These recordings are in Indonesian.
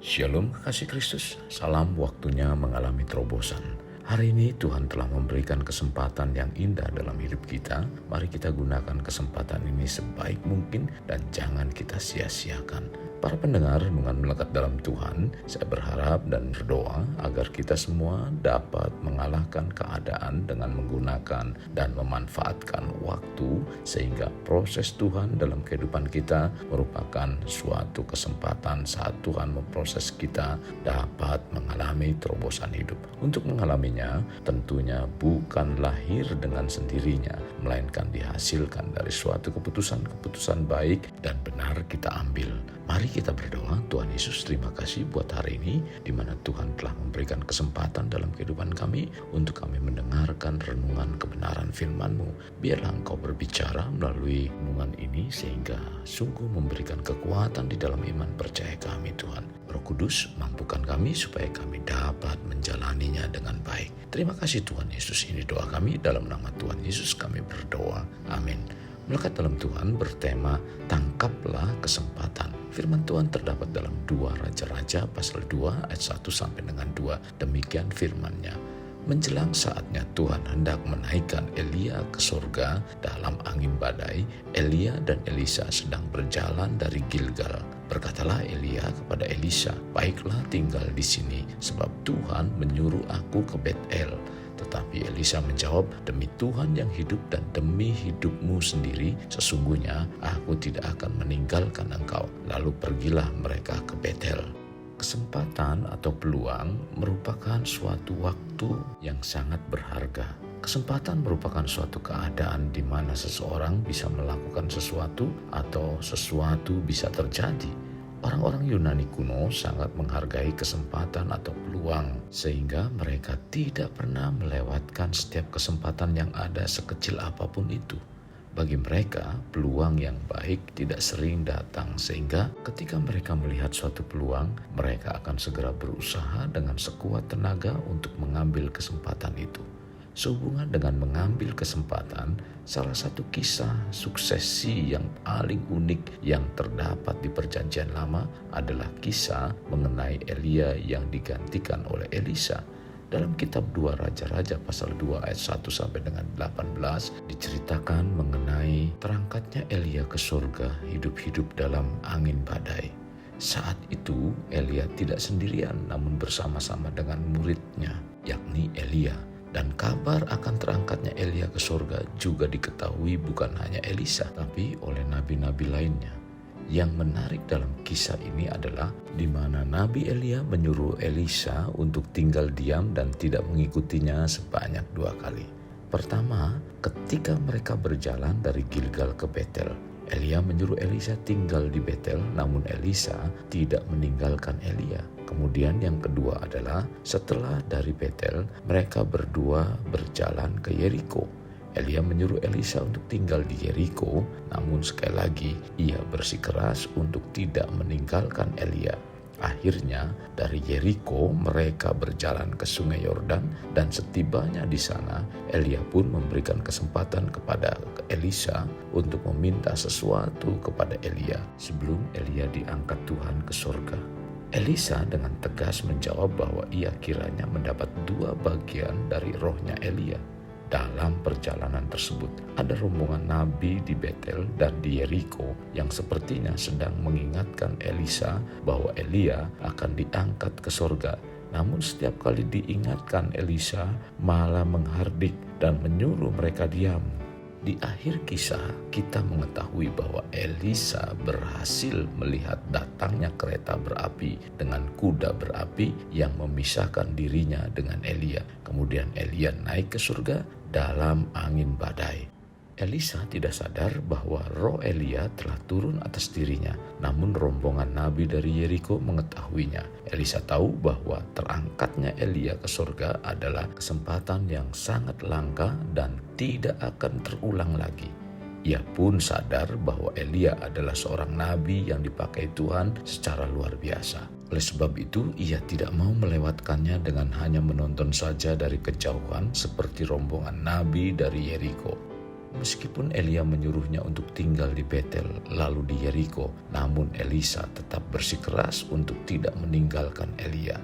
Shalom kasih Kristus, salam waktunya mengalami terobosan. Hari ini Tuhan telah memberikan kesempatan yang indah dalam hidup kita. Mari kita gunakan kesempatan ini sebaik mungkin dan jangan kita sia-siakan. Para pendengar renungan melekat dalam Tuhan, saya berharap dan berdoa agar kita semua dapat mengalahkan keadaan dengan menggunakan dan memanfaatkan waktu sehingga proses Tuhan dalam kehidupan kita merupakan suatu kesempatan saat Tuhan memproses kita dapat mengalami terobosan hidup. Untuk mengalaminya tentunya bukan lahir dengan sendirinya, melainkan dihasilkan dari suatu keputusan-keputusan baik dan benar kita ambil. Mari kita berdoa. Tuhan Yesus, terima kasih buat hari ini di mana Tuhan telah memberikan kesempatan dalam kehidupan kami untuk kami mendengarkan renungan kebenaran firman-Mu. Biarlah Engkau berbicara melalui renungan ini sehingga sungguh memberikan kekuatan di dalam iman percaya kami Tuhan. Roh Kudus, mampukan kami supaya kami dapat menjalaninya dengan baik. Terima kasih Tuhan Yesus, ini doa kami dalam nama Tuhan Yesus kami berdoa. Amin. Melekat dalam Tuhan bertema tangkaplah kesempatan. Firman Tuhan terdapat dalam 2 Raja-Raja pasal 2 ayat 1 sampai dengan 2. Demikian firman-Nya. Menjelang saatnya Tuhan hendak menaikkan Elia ke surga dalam angin badai, Elia dan Elisa sedang berjalan dari Gilgal. Berkatalah Elia kepada Elisa, "Baiklah tinggal di sini, sebab Tuhan menyuruh aku ke Betel." Tetapi Elisa menjawab, "Demi Tuhan yang hidup dan demi hidupmu sendiri, sesungguhnya aku tidak akan meninggalkan engkau." Lalu pergilah mereka ke Betel. Kesempatan atau peluang merupakan suatu waktu yang sangat berharga. Kesempatan merupakan suatu keadaan di mana seseorang bisa melakukan sesuatu atau sesuatu bisa terjadi. Orang-orang Yunani kuno sangat menghargai kesempatan atau peluang, sehingga mereka tidak pernah melewatkan setiap kesempatan yang ada sekecil apapun itu. Bagi mereka, peluang yang baik tidak sering datang, sehingga ketika mereka melihat suatu peluang, mereka akan segera berusaha dengan sekuat tenaga untuk mengambil kesempatan itu. Sehubungan dengan mengambil kesempatan, salah satu kisah suksesi yang paling unik yang terdapat di Perjanjian Lama adalah kisah mengenai Elia yang digantikan oleh Elisa. Dalam kitab 2 Raja-Raja pasal 2 ayat 1 sampai dengan 18 diceritakan mengenai terangkatnya Elia ke surga hidup-hidup dalam angin badai. Saat itu Elia tidak sendirian namun bersama-sama dengan muridnya, yakni Elia. Dan kabar akan terangkatnya Elia ke surga juga diketahui bukan hanya Elisa, tapi oleh nabi-nabi lainnya. Yang menarik dalam kisah ini adalah di mana Nabi Elia menyuruh Elisa untuk tinggal diam dan tidak mengikutinya sebanyak 2 kali. Pertama, ketika mereka berjalan dari Gilgal ke Betel, Elia menyuruh Elisa tinggal di Betel, namun Elisa tidak meninggalkan Elia. Kemudian yang kedua adalah setelah dari Betel, mereka berdua berjalan ke Yeriko. Elia menyuruh Elisa untuk tinggal di Yeriko, namun sekali lagi ia bersikeras untuk tidak meninggalkan Elia. Akhirnya dari Yeriko mereka berjalan ke Sungai Yordan dan setibanya di sana Elia pun memberikan kesempatan kepada Elisa untuk meminta sesuatu kepada Elia sebelum Elia diangkat Tuhan ke surga. Elisa dengan tegas menjawab bahwa ia kiranya mendapat 2 bagian dari rohnya Elia. Dalam perjalanan tersebut, ada rombongan nabi di Betel dan di Yeriko yang sepertinya sedang mengingatkan Elisa bahwa Elia akan diangkat ke surga. Namun setiap kali diingatkan, Elisa malah menghardik dan menyuruh mereka diam. Di akhir kisah, kita mengetahui bahwa Elisa berhasil melihat datangnya kereta berapi dengan kuda berapi yang memisahkan dirinya dengan Elia. Kemudian Elia naik ke surga dalam angin badai. Elisa tidak sadar bahwa roh Elia telah turun atas dirinya, namun rombongan nabi dari Yeriko mengetahuinya. Elisa tahu bahwa terangkatnya Elia ke surga adalah kesempatan yang sangat langka dan tidak akan terulang lagi. Ia pun sadar bahwa Elia adalah seorang nabi yang dipakai Tuhan secara luar biasa. Oleh sebab itu, ia tidak mau melewatkannya dengan hanya menonton saja dari kejauhan seperti rombongan nabi dari Yeriko. Meskipun Elia menyuruhnya untuk tinggal di Betel lalu di Yeriko, namun Elisa tetap bersikeras untuk tidak meninggalkan Elia.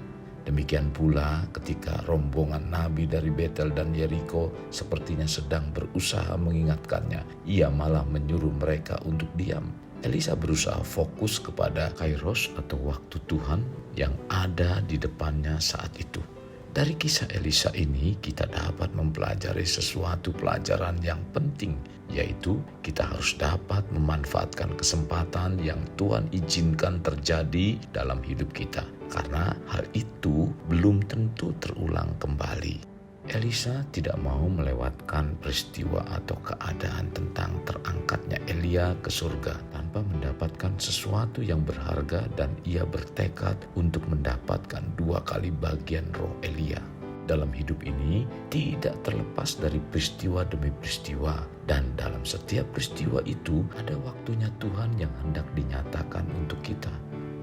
Demikian pula ketika rombongan nabi dari Betel dan Yeriko sepertinya sedang berusaha mengingatkannya, ia malah menyuruh mereka untuk diam. Elisa berusaha fokus kepada kairos atau waktu Tuhan yang ada di depannya saat itu. Dari kisah Elisa ini kita dapat mempelajari sesuatu pelajaran yang penting, yaitu kita harus dapat memanfaatkan kesempatan yang Tuhan izinkan terjadi dalam hidup kita, karena hal itu belum tentu terulang kembali. Elisa tidak mau melewatkan peristiwa atau keadaan tentang terangkatnya Elia ke surga tanpa mendapatkan sesuatu yang berharga, dan ia bertekad untuk mendapatkan 2 kali bagian roh Elia. Dalam hidup ini tidak terlepas dari peristiwa demi peristiwa, dan dalam setiap peristiwa itu ada waktunya Tuhan yang hendak dinyatakan untuk kita.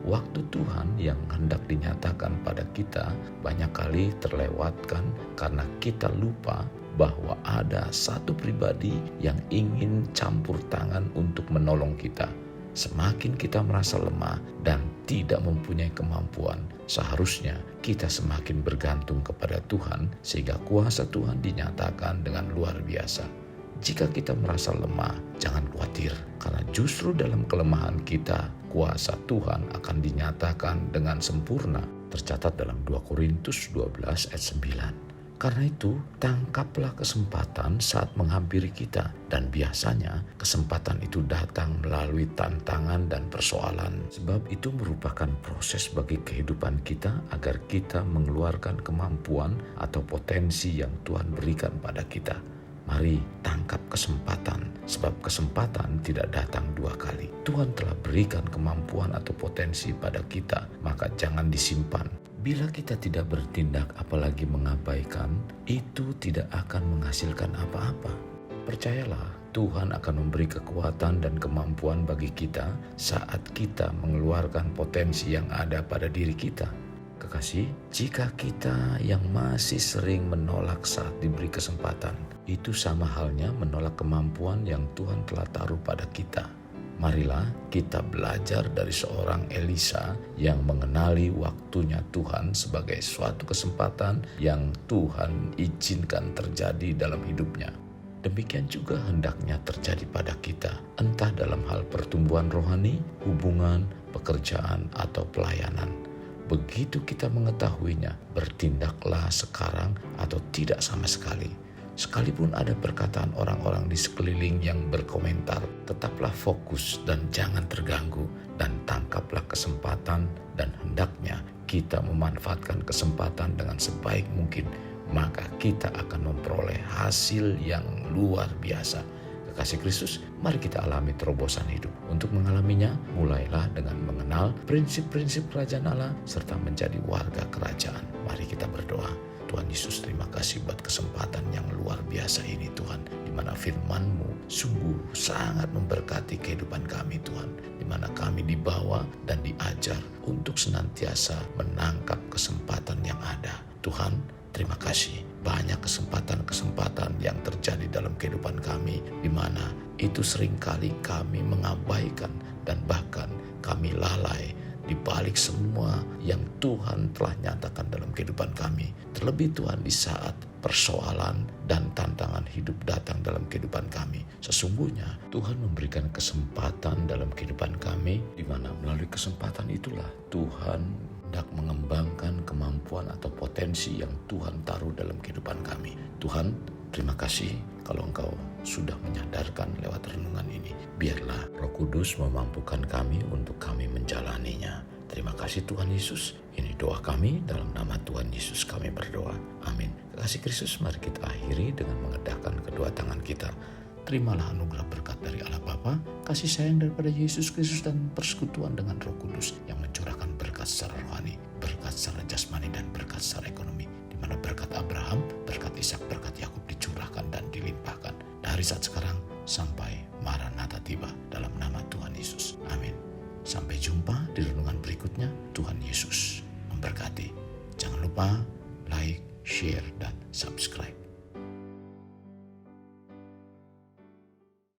Waktu Tuhan yang hendak dinyatakan pada kita banyak kali terlewatkan karena kita lupa bahwa ada satu pribadi yang ingin campur tangan untuk menolong kita. Semakin kita merasa lemah dan tidak mempunyai kemampuan, seharusnya kita semakin bergantung kepada Tuhan sehingga kuasa Tuhan dinyatakan dengan luar biasa. Jika kita merasa lemah, jangan khawatir, karena justru dalam kelemahan kita, kuasa Tuhan akan dinyatakan dengan sempurna. Tercatat dalam 2 Korintus 12 ayat 9. Karena itu, tangkaplah kesempatan saat menghampiri kita, dan biasanya kesempatan itu datang melalui tantangan dan persoalan, sebab itu merupakan proses bagi kehidupan kita agar kita mengeluarkan kemampuan atau potensi yang Tuhan berikan pada kita. Mari tangkap kesempatan, sebab kesempatan tidak datang 2 kali. Tuhan telah berikan kemampuan atau potensi pada kita, maka jangan disimpan. Bila kita tidak bertindak apalagi mengabaikan, itu tidak akan menghasilkan apa-apa. Percayalah, Tuhan akan memberi kekuatan dan kemampuan bagi kita saat kita mengeluarkan potensi yang ada pada diri kita. Kekasih, jika kita yang masih sering menolak saat diberi kesempatan, itu sama halnya menolak kemampuan yang Tuhan telah taruh pada kita. Marilah kita belajar dari seorang Elisa yang mengenali waktunya Tuhan sebagai suatu kesempatan yang Tuhan izinkan terjadi dalam hidupnya. Demikian juga hendaknya terjadi pada kita, entah dalam hal pertumbuhan rohani, hubungan, pekerjaan, atau pelayanan. Begitu kita mengetahuinya, bertindaklah sekarang atau tidak sama sekali. Sekalipun ada perkataan orang-orang di sekeliling yang berkomentar, tetaplah fokus dan jangan terganggu, dan tangkaplah kesempatan, dan hendaknya kita memanfaatkan kesempatan dengan sebaik mungkin, maka kita akan memperoleh hasil yang luar biasa. Kekasih Kristus, mari kita alami terobosan hidup. Untuk mengalaminya, mulailah dengan mengenal prinsip-prinsip kerajaan Allah serta menjadi warga kerajaan. Mari kita berdoa. Tuhan Yesus, terima kasih buat kesempatan yang luar biasa ini Tuhan, di mana firman-Mu sungguh sangat memberkati kehidupan kami Tuhan, di mana kami dibawa dan diajar untuk senantiasa menangkap kesempatan yang ada. Tuhan, terima kasih. Banyak kesempatan-kesempatan yang terjadi dalam kehidupan kami, di mana itu seringkali kami mengabaikan dan bahkan kami lalai di balik semua yang Tuhan telah nyatakan dalam kehidupan kami. Terlebih Tuhan, di saat persoalan dan tantangan hidup datang dalam kehidupan kami, sesungguhnya Tuhan memberikan kesempatan dalam kehidupan kami, di mana melalui kesempatan itulah Tuhan hendak mengembangkan kemampuan atau potensi yang Tuhan taruh dalam kehidupan kami. Tuhan, terima kasih kalau Engkau sudah menyadarkan lewat renungan ini. Biarlah Roh Kudus memampukan kami untuk kami menjalaninya. Terima kasih Tuhan Yesus. Ini doa kami, dalam nama Tuhan Yesus kami berdoa. Amin. Kasih Kristus, mari kita akhiri dengan mengedahkan kedua tangan kita. Terimalah anugerah berkat dari Allah Bapa, kasih sayang daripada Yesus Kristus, dan persekutuan dengan Roh Kudus yang mencurahkan berkat secara rohani, berkat secara jasmani, dan berkat secara ekonomi, di mana berkat Abraham, berkat Ishak, berkat Yakub dicurahkan dan dilimpahkan dari saat sekarang sampai Maranatha tiba.